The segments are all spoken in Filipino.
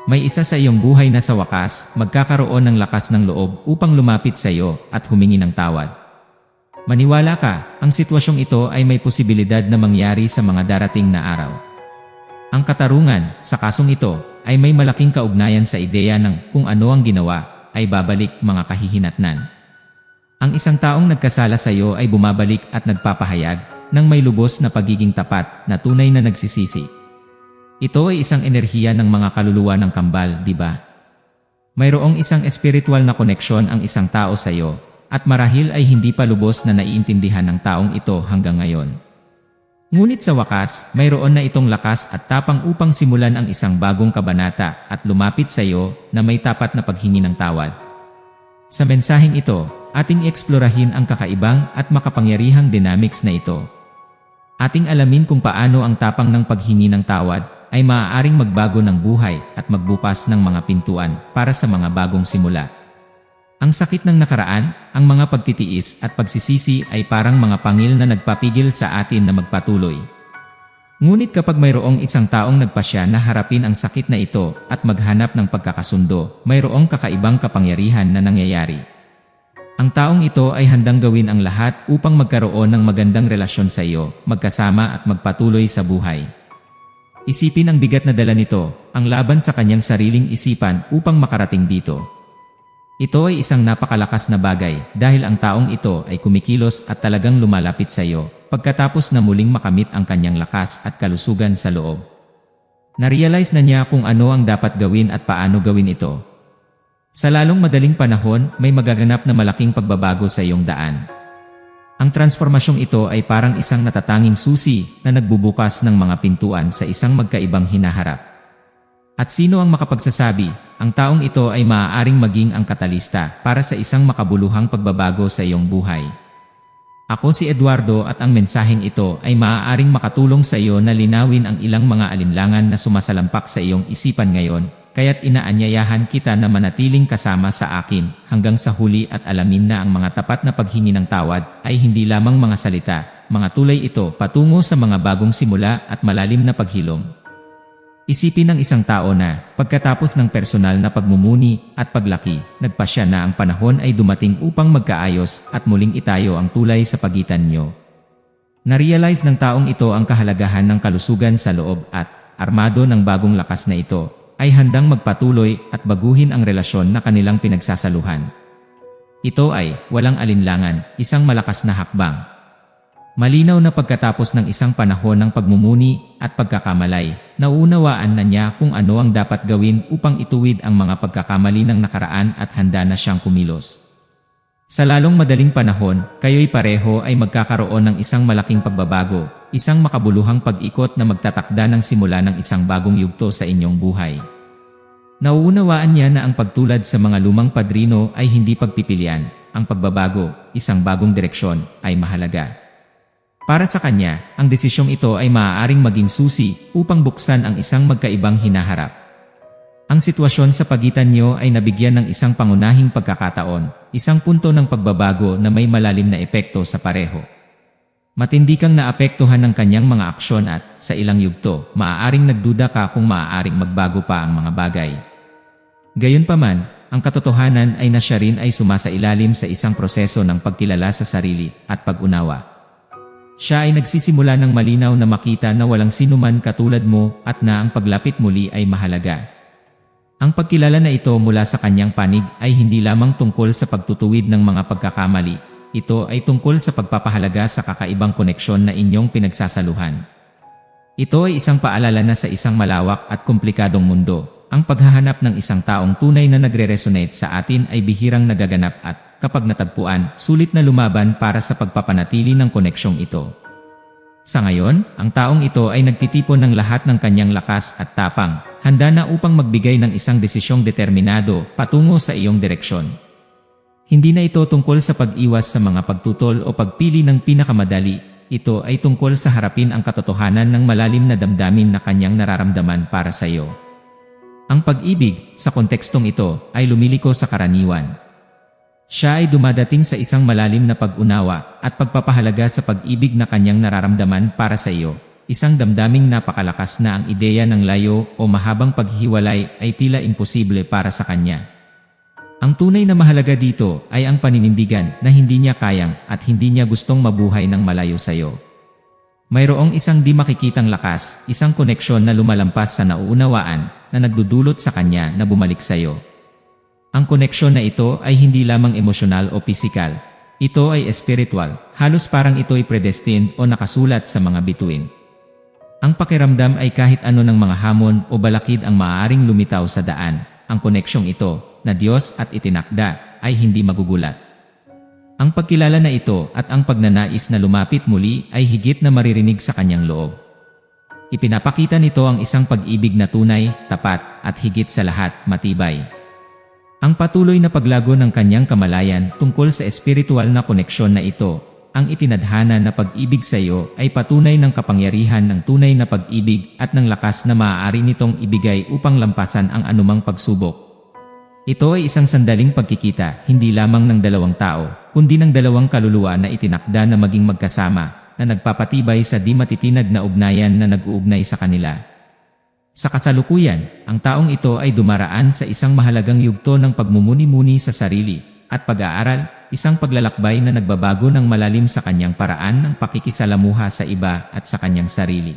May isa sa iyong buhay na sa wakas, magkakaroon ng lakas ng loob upang lumapit sa iyo at humingi ng tawad. Maniwala ka, ang sitwasyong ito ay may posibilidad na mangyari sa mga darating na araw. Ang katarungan, sa kasong ito, ay may malaking kaugnayan sa ideya ng kung ano ang ginawa, ay babalik mga kahihinatnan. Ang isang taong nagkasala sa iyo ay bumabalik at nagpapahayag ng may lubos na pagiging tapat na tunay na nagsisisi. Ito ay isang enerhiya ng mga kaluluwa ng kambal, di ba? Mayroong isang espiritual na koneksyon ang isang tao sa iyo, at marahil ay hindi pa lubos na naiintindihan ng taong ito hanggang ngayon. Ngunit sa wakas, mayroon na itong lakas at tapang upang simulan ang isang bagong kabanata at lumapit sa iyo na may tapat na paghingi ng tawad. Sa mensaheng ito, ating eksplorahin ang kakaibang at makapangyarihang dynamics na ito. Ating alamin kung paano ang tapang ng paghingi ng tawad ay maaaring magbago ng buhay at magbukas ng mga pintuan para sa mga bagong simula. Ang sakit ng nakaraan, ang mga pagtitiis at pagsisisi ay parang mga pangil na nagpapigil sa atin na magpatuloy. Ngunit kapag mayroong isang taong nagpasya na harapin ang sakit na ito at maghanap ng pagkakasundo, mayroong kakaibang kapangyarihan na nangyayari. Ang taong ito ay handang gawin ang lahat upang magkaroon ng magandang relasyon sa iyo, magkasama at magpatuloy sa buhay. Isipin ang bigat na dala nito, ang laban sa kanyang sariling isipan upang makarating dito. Ito ay isang napakalakas na bagay dahil ang taong ito ay kumikilos at talagang lumalapit sa iyo pagkatapos na muling makamit ang kanyang lakas at kalusugan sa loob. Narealize na niya kung ano ang dapat gawin at paano gawin ito. Sa lalong madaling panahon, may magaganap na malaking pagbabago sa iyong daan. Ang transformasyong ito ay parang isang natatanging susi na nagbubukas ng mga pintuan sa isang magkaibang hinaharap. At sino ang makapagsasabi, ang taong ito ay maaaring maging ang katalista para sa isang makabuluhang pagbabago sa iyong buhay. Ako si Eduardo at ang mensaheng ito ay maaaring makatulong sa iyo na linawin ang ilang mga alinlangan na sumasalampak sa iyong isipan ngayon, kaya't inaanyayahan kita na manatiling kasama sa akin hanggang sa huli at alamin na ang mga tapat na paghingi ng tawad ay hindi lamang mga salita, mga tulay ito patungo sa mga bagong simula at malalim na paghilom. Isipin ng isang tao na, pagkatapos ng personal na pagmumuni at paglaki, nagpasya na ang panahon ay dumating upang magkaayos at muling itayo ang tulay sa pagitan niyo. Narealize ng taong ito ang kahalagahan ng kalusugan sa loob at, armado ng bagong lakas na ito, ay handang magpatuloy at baguhin ang relasyon na kanilang pinagsasaluhan. Ito ay, walang alinlangan, isang malakas na hakbang. Malinaw na pagkatapos ng isang panahon ng pagmumuni at pagkakamalay, nauunawaan na niya kung ano ang dapat gawin upang ituwid ang mga pagkakamali ng nakaraan at handa na siyang kumilos. Sa lalong madaling panahon, kayo'y pareho ay magkakaroon ng isang malaking pagbabago, isang makabuluhang pag-ikot na magtatakda ng simula ng isang bagong yugto sa inyong buhay. Nauunawaan niya na ang pagtulad sa mga lumang padrino ay hindi pagpipilian, ang pagbabago, isang bagong direksyon, ay mahalaga. Para sa kanya, ang desisyong ito ay maaaring maging susi upang buksan ang isang magkaibang hinaharap. Ang sitwasyon sa pagitan niyo ay nabigyan ng isang pangunahing pagkakataon, isang punto ng pagbabago na may malalim na epekto sa pareho. Matindi kang naapektuhan ng kanyang mga aksyon at, sa ilang yugto, maaaring nagduda ka kung maaaring magbago pa ang mga bagay. Gayunpaman, ang katotohanan ay na siya rin ay sumasailalim sa isang proseso ng pagkilala sa sarili at pag-unawa. Siya ay nagsisimula ng malinaw na makita na walang sinuman katulad mo at na ang paglapit muli ay mahalaga. Ang pagkilala na ito mula sa kanyang panig ay hindi lamang tungkol sa pagtutuwid ng mga pagkakamali, ito ay tungkol sa pagpapahalaga sa kakaibang koneksyon na inyong pinagsasaluhan. Ito ay isang paalala na sa isang malawak at komplikadong mundo, ang paghahanap ng isang taong tunay na nagre-resonate sa atin ay bihirang nagaganap at, kapag natagpuan, sulit na lumaban para sa pagpapanatili ng koneksyong ito. Sa ngayon, ang taong ito ay nagtitipon ng lahat ng kanyang lakas at tapang, handa na upang magbigay ng isang desisyong determinado patungo sa iyong direksyon. Hindi na ito tungkol sa pag-iwas sa mga pagtutol o pagpili ng pinakamadali, ito ay tungkol sa harapin ang katotohanan ng malalim na damdamin na kanyang nararamdaman para sa iyo. Ang pag-ibig, sa kontekstong ito, ay lumiliko sa karaniwan. Siya ay dumadating sa isang malalim na pag-unawa at pagpapahalaga sa pag-ibig na kanyang nararamdaman para sa iyo, isang damdaming napakalakas na ang ideya ng layo o mahabang paghihiwalay ay tila imposible para sa kanya. Ang tunay na mahalaga dito ay ang paninindigan na hindi niya kayang at hindi niya gustong mabuhay ng malayo sa iyo. Mayroong isang di makikitang lakas, isang koneksyon na lumalampas sa nauunawaan na nagdudulot sa kanya na bumalik sa iyo. Ang koneksyon na ito ay hindi lamang emosyonal o pisikal. Ito ay espiritual, halos parang ito ay predestined o nakasulat sa mga bituin. Ang pakiramdam ay kahit ano ng mga hamon o balakid ang maaaring lumitaw sa daan. Ang koneksyong ito, na Diyos at itinakda, ay hindi magugulat. Ang pagkilala na ito at ang pagnanais na lumapit muli ay higit na maririnig sa kanyang loob. Ipinapakita nito ang isang pag-ibig na tunay, tapat, at higit sa lahat, matibay. Ang patuloy na paglago ng kanyang kamalayan tungkol sa espiritual na koneksyon na ito, ang itinadhana na pag-ibig sa iyo ay patunay ng kapangyarihan ng tunay na pag-ibig at ng lakas na maaari nitong ibigay upang lampasan ang anumang pagsubok. Ito ay isang sandaling pagkikita hindi lamang ng dalawang tao, kundi ng dalawang kaluluwa na itinakda na maging magkasama, na nagpapatibay sa di matitinag na ugnayan na nag-uugnay sa kanila. Sa kasalukuyan, ang taong ito ay dumaraan sa isang mahalagang yugto ng pagmumuni-muni sa sarili at pag-aaral, isang paglalakbay na nagbabago ng malalim sa kanyang paraan ng pakikisalamuha sa iba at sa kanyang sarili.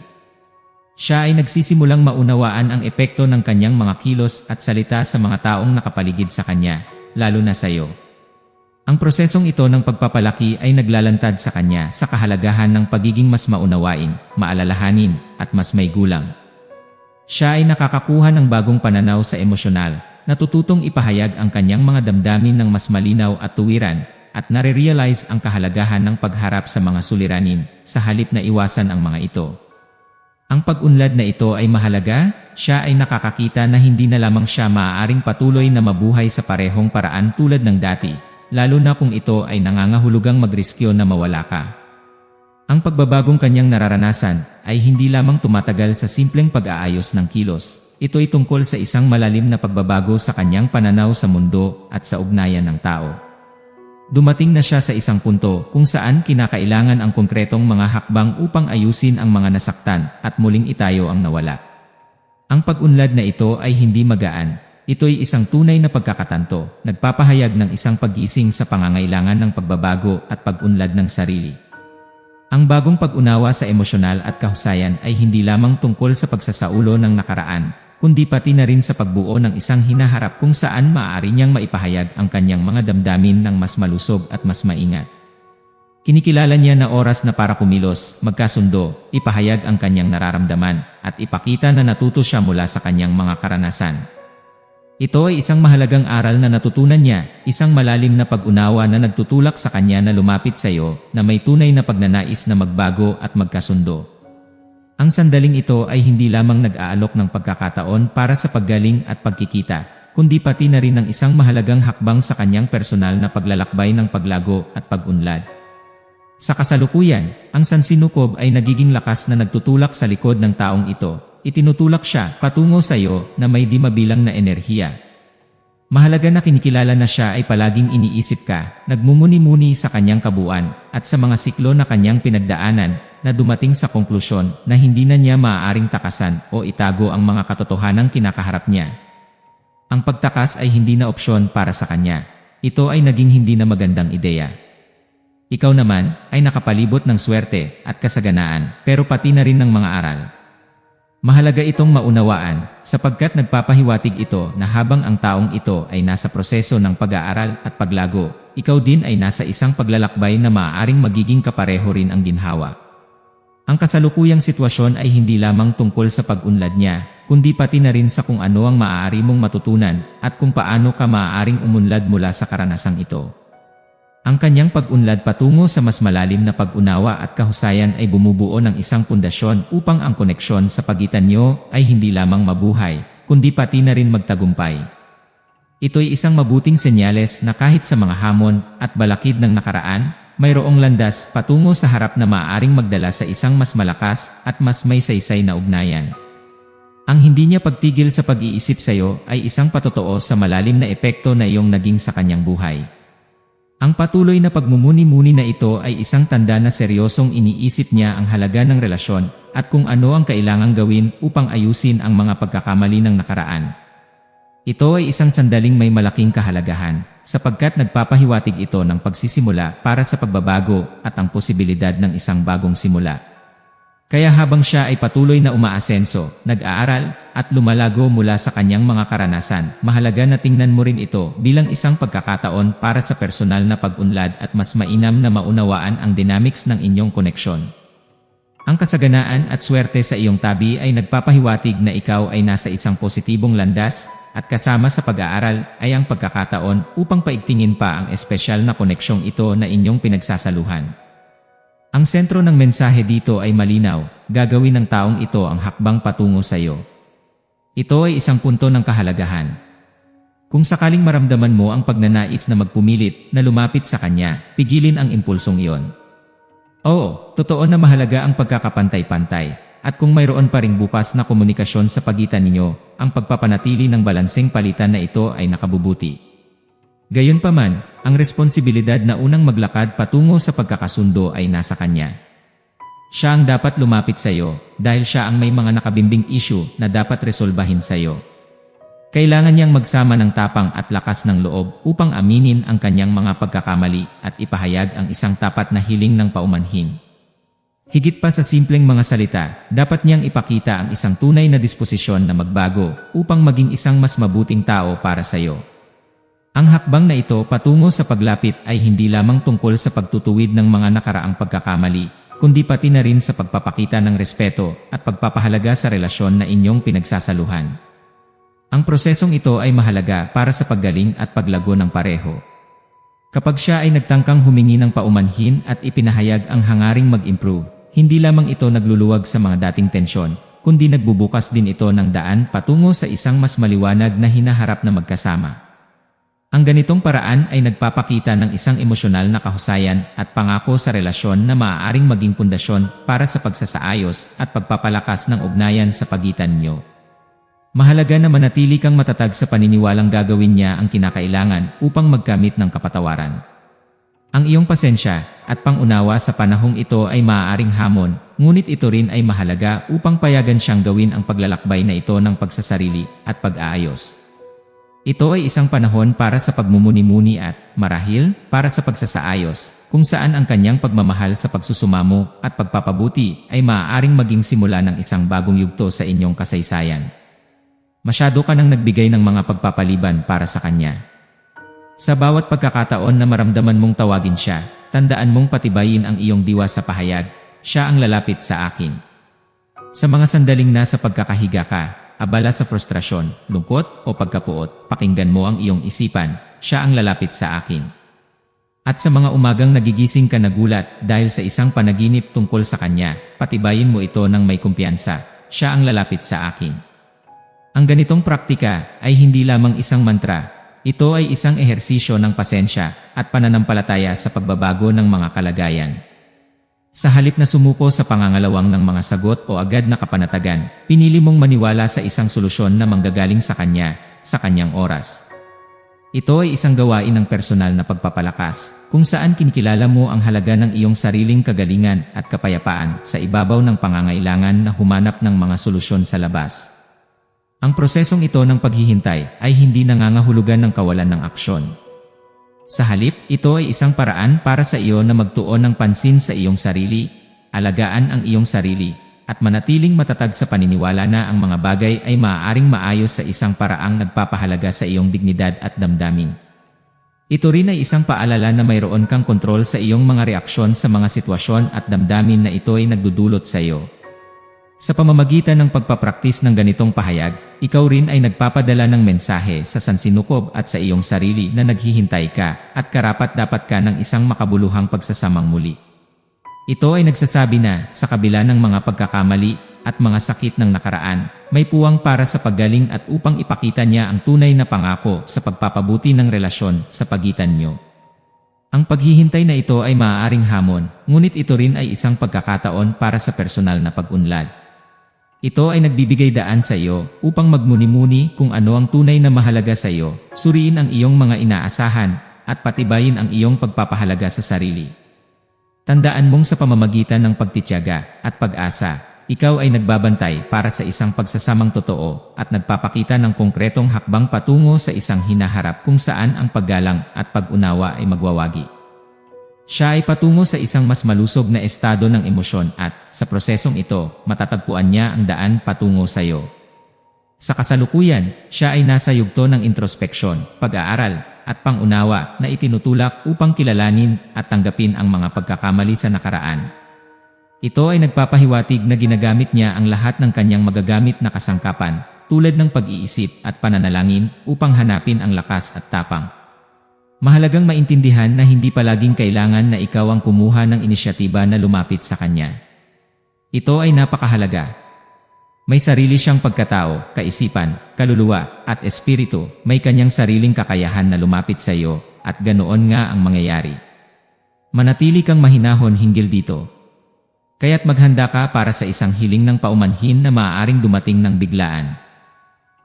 Siya ay nagsisimulang maunawaan ang epekto ng kanyang mga kilos at salita sa mga taong nakapaligid sa kanya, lalo na sa iyo. Ang prosesong ito ng pagpapalaki ay naglalantad sa kanya sa kahalagahan ng pagiging mas maunawain, maalalahanin, at mas may gulang. Siya ay nakakakuha ng bagong pananaw sa emosyonal, natututong ipahayag ang kanyang mga damdamin ng mas malinaw at tuwiran, at nare-realize ang kahalagahan ng pagharap sa mga suliranin, sa halip na iwasan ang mga ito. Ang pag-unlad na ito ay mahalaga, siya ay nakakakita na hindi na lamang siya maaaring patuloy na mabuhay sa parehong paraan tulad ng dati, lalo na kung ito ay nangangahulugang magriskyo na mawala ka. Ang pagbabagong kanyang nararanasan ay hindi lamang tumatagal sa simpleng pag-aayos ng kilos. Ito ay tungkol sa isang malalim na pagbabago sa kanyang pananaw sa mundo at sa ugnayan ng tao. Dumating na siya sa isang punto kung saan kinakailangan ang konkretong mga hakbang upang ayusin ang mga nasaktan at muling itayo ang nawala. Ang pag-unlad na ito ay hindi magaan. Ito ay isang tunay na pagkakatanto, nagpapahayag ng isang pag-iising sa pangangailangan ng pagbabago at pag-unlad ng sarili. Ang bagong pag-unawa sa emosyonal at kahusayan ay hindi lamang tungkol sa pagsasaulo ng nakaraan, kundi pati na rin sa pagbuo ng isang hinaharap kung saan maaari niyang maipahayag ang kanyang mga damdamin ng mas malusog at mas maingat. Kinikilala niya na oras na para kumilos, magkasundo, ipahayag ang kanyang nararamdaman, at ipakita na natuto siya mula sa kanyang mga karanasan. Ito ay isang mahalagang aral na natutunan niya, isang malalim na pag-unawa na nagtutulak sa kanya na lumapit sa iyo, na may tunay na pagnanais na magbago at magkasundo. Ang sandaling ito ay hindi lamang nag-aalok ng pagkakataon para sa paggaling at pagkikita, kundi pati na rin ng isang mahalagang hakbang sa kanyang personal na paglalakbay ng paglago at pag-unlad. Sa kasalukuyan, ang sansinukob ay nagiging lakas na nagtutulak sa likod ng taong ito. Itinutulak siya patungo sa iyo na may di mabilang na enerhiya. Mahalaga na kinikilala na siya ay palaging iniisip ka, nagmumuni-muni sa kanyang kabuuan, at sa mga siklo na kanyang pinagdaanan, na dumating sa konklusyon na hindi na niya maaaring takasan o itago ang mga katotohanang kinakaharap niya. Ang pagtakas ay hindi na opsyon para sa kanya. Ito ay naging hindi na magandang ideya. Ikaw naman ay nakapalibot ng swerte at kasaganaan, pero pati na rin ng mga aral. Mahalaga itong maunawaan sapagkat nagpapahiwatig ito na habang ang taong ito ay nasa proseso ng pag-aaral at paglago, ikaw din ay nasa isang paglalakbay na maaaring magiging kapareho rin ang ginhawa. Ang kasalukuyang sitwasyon ay hindi lamang tungkol sa pag-unlad niya, kundi pati na rin sa kung ano ang maaari mong matutunan at kung paano ka maaaring umunlad mula sa karanasang ito. Ang kanyang pag-unlad patungo sa mas malalim na pag-unawa at kahusayan ay bumubuo ng isang pundasyon upang ang koneksyon sa pagitan niyo ay hindi lamang mabuhay, kundi pati na rin magtagumpay. Ito'y isang mabuting senyales na kahit sa mga hamon at balakid ng nakaraan, mayroong landas patungo sa harap na maaaring magdala sa isang mas malakas at mas may saysay na ugnayan. Ang hindi niya pagtigil sa pag-iisip sa iyo ay isang patotoo sa malalim na epekto na iyong naging sa kanyang buhay. Ang patuloy na pagmumuni-muni na ito ay isang tanda na seryosong iniisip niya ang halaga ng relasyon at kung ano ang kailangang gawin upang ayusin ang mga pagkakamali ng nakaraan. Ito ay isang sandaling may malaking kahalagahan sapagkat nagpapahiwatig ito ng pagsisimula para sa pagbabago at ang posibilidad ng isang bagong simula. Kaya habang siya ay patuloy na umaasenso, nag-aaral, at lumalago mula sa kanyang mga karanasan, mahalaga na tingnan mo rin ito bilang isang pagkakataon para sa personal na pag-unlad at mas mainam na maunawaan ang dynamics ng inyong koneksyon. Ang kasaganaan at swerte sa iyong tabi ay nagpapahiwatig na ikaw ay nasa isang positibong landas at kasama sa pag-aaral ay ang pagkakataon upang paigtingin pa ang espesyal na koneksyong ito na inyong pinagsasaluhan. Ang sentro ng mensahe dito ay malinaw, gagawin ng taong ito ang hakbang patungo sa iyo. Ito ay isang punto ng kahalagahan. Kung sakaling maramdaman mo ang pagnanais na magpumilit na lumapit sa kanya, pigilin ang impulsong iyon. Oo, totoo na mahalaga ang pagkakapantay-pantay, at kung mayroon pa ring bukas na komunikasyon sa pagitan ninyo, ang pagpapanatili ng balanseng palitan na ito ay nakabubuti. Gayunpaman, ang responsibilidad na unang maglakad patungo sa pagkakasundo ay nasa kanya. Siya ang dapat lumapit sa iyo dahil siya ang may mga nakabimbing issue na dapat resolbahin sa iyo. Kailangan niyang magsama ng tapang at lakas ng loob upang aminin ang kanyang mga pagkakamali at ipahayag ang isang tapat na hiling ng paumanhin. Higit pa sa simpleng mga salita, dapat niyang ipakita ang isang tunay na disposisyon na magbago upang maging isang mas mabuting tao para sa iyo. Ang hakbang na ito patungo sa paglapit ay hindi lamang tungkol sa pagtutuwid ng mga nakaraang pagkakamali, kundi pati na rin sa pagpapakita ng respeto at pagpapahalaga sa relasyon na inyong pinagsasaluhan. Ang prosesong ito ay mahalaga para sa paggaling at paglago ng pareho. Kapag siya ay nagtangkang humingi ng paumanhin at ipinahayag ang hangaring mag-improve, hindi lamang ito nagluluwag sa mga dating tensyon, kundi nagbubukas din ito ng daan patungo sa isang mas maliwanag na hinaharap na magkasama. Ang ganitong paraan ay nagpapakita ng isang emosyonal na kahusayan at pangako sa relasyon na maaaring maging pundasyon para sa pagsasaayos at pagpapalakas ng ugnayan sa pagitan niyo. Mahalaga na manatili kang matatag sa paniniwalang gagawin niya ang kinakailangan upang magkamit ng kapatawaran. Ang iyong pasensya at pangunawa sa panahong ito ay maaaring hamon, ngunit ito rin ay mahalaga upang payagan siyang gawin ang paglalakbay na ito ng pagsasarili at pag-aayos. Ito ay isang panahon para sa pagmumuni-muni at, marahil, para sa pagsasaayos, kung saan ang kanyang pagmamahal sa pagsusumamo at pagpapabuti ay maaaring maging simula ng isang bagong yugto sa inyong kasaysayan. Masyado ka nang nagbigay ng mga pagpapaliban para sa kanya. Sa bawat pagkakataon na maramdaman mong tawagin siya, tandaan mong patibayin ang iyong diwa sa pahayag, siya ang lalapit sa akin. Sa mga sandaling nasa pagkakahiga ka, abala sa frustrasyon, lungkot o pagkapuot, pakinggan mo ang iyong isipan, siya ang lalapit sa akin. At sa mga umagang nagigising ka nagulat dahil sa isang panaginip tungkol sa kanya, patibayin mo ito ng may kumpiyansa, siya ang lalapit sa akin. Ang ganitong praktika ay hindi lamang isang mantra, ito ay isang ehersisyo ng pasensya at pananampalataya sa pagbabago ng mga kalagayan. Sa halip na sumuko sa pangangalawang ng mga sagot o agad na kapanatagan, pinili mong maniwala sa isang solusyon na manggagaling sa kanya, sa kanyang oras. Ito ay isang gawain ng personal na pagpapalakas, kung saan kinikilala mo ang halaga ng iyong sariling kagalingan at kapayapaan sa ibabaw ng pangangailangan na humanap ng mga solusyon sa labas. Ang prosesong ito ng paghihintay ay hindi nangangahulugan ng kawalan ng aksyon. Sa halip, ito ay isang paraan para sa iyo na magtuon ng pansin sa iyong sarili, alagaan ang iyong sarili, at manatiling matatag sa paniniwala na ang mga bagay ay maaaring maayos sa isang paraang nagpapahalaga sa iyong dignidad at damdamin. Ito rin ay isang paalala na mayroon kang kontrol sa iyong mga reaksyon sa mga sitwasyon at damdamin na ito ay nagdudulot sa iyo. Sa pamamagitan ng pagpapraktis ng ganitong pahayag, ikaw rin ay nagpapadala ng mensahe sa sansinukob at sa iyong sarili na naghihintay ka at karapat-dapat ka ng isang makabuluhang pagsasamang muli. Ito ay nagsasabi na, sa kabila ng mga pagkakamali at mga sakit ng nakaraan, may puwang para sa paggaling at upang ipakita niya ang tunay na pangako sa pagpapabuti ng relasyon sa pagitan niyo. Ang paghihintay na ito ay maaaring hamon, ngunit ito rin ay isang pagkakataon para sa personal na pag-unlad. Ito ay nagbibigay daan sa iyo upang magmuni-muni kung ano ang tunay na mahalaga sa iyo, suriin ang iyong mga inaasahan, at patibayin ang iyong pagpapahalaga sa sarili. Tandaan mong sa pamamagitan ng pagtitiyaga at pag-asa, ikaw ay nagbabantay para sa isang pagsasamang totoo at nagpapakita ng konkretong hakbang patungo sa isang hinaharap kung saan ang paggalang at pag-unawa ay magwawagi. Siya ay patungo sa isang mas malusog na estado ng emosyon at, sa prosesong ito, matatagpuan niya ang daan patungo sa iyo. Sa kasalukuyan, siya ay nasa yugto ng introspeksyon, pag-aaral, at pangunawa na itinutulak upang kilalanin at tanggapin ang mga pagkakamali sa nakaraan. Ito ay nagpapahiwatig na ginagamit niya ang lahat ng kanyang magagamit na kasangkapan, tulad ng pag-iisip at pananalangin upang hanapin ang lakas at tapang. Mahalagang maintindihan na hindi palaging kailangan na ikaw ang kumuha ng inisyatiba na lumapit sa kanya. Ito ay napakahalaga. May sarili siyang pagkatao, kaisipan, kaluluwa, at espiritu, may kanyang sariling kakayahan na lumapit sa iyo, at ganoon nga ang mangyayari. Manatili kang mahinahon hinggil dito. Kaya't maghanda ka para sa isang hiling ng paumanhin na maaaring dumating ng biglaan.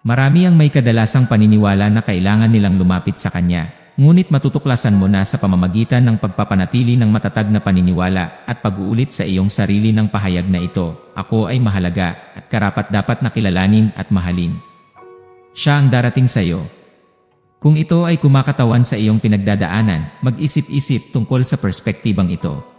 Marami ang may kadalasang paniniwala na kailangan nilang lumapit sa kanya, ngunit matutuklasan mo na sa pamamagitan ng pagpapanatili ng matatag na paniniwala at pag-uulit sa iyong sarili ng pahayag na ito, ako ay mahalaga at karapat-dapat na kilalanin at mahalin. Siya ang darating sa iyo. Kung ito ay kumakatawan sa iyong pinagdadaanan, mag-isip-isip tungkol sa perspektibang ito.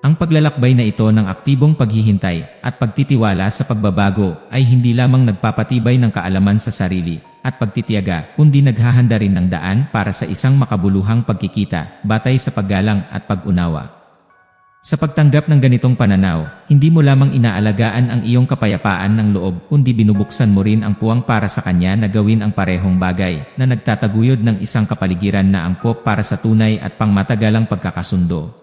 Ang paglalakbay na ito ng aktibong paghihintay at pagtitiwala sa pagbabago ay hindi lamang nagpapatibay ng kaalaman sa sarili at pagtitiyaga kundi naghahanda rin ng daan para sa isang makabuluhang pagkikita batay sa paggalang at pag-unawa. Sa pagtanggap ng ganitong pananaw, hindi mo lamang inaalagaan ang iyong kapayapaan ng loob kundi binubuksan mo rin ang puwang para sa kanya na gawin ang parehong bagay na nagtataguyod ng isang kapaligiran na angkop para sa tunay at pangmatagalang pagkakasundo.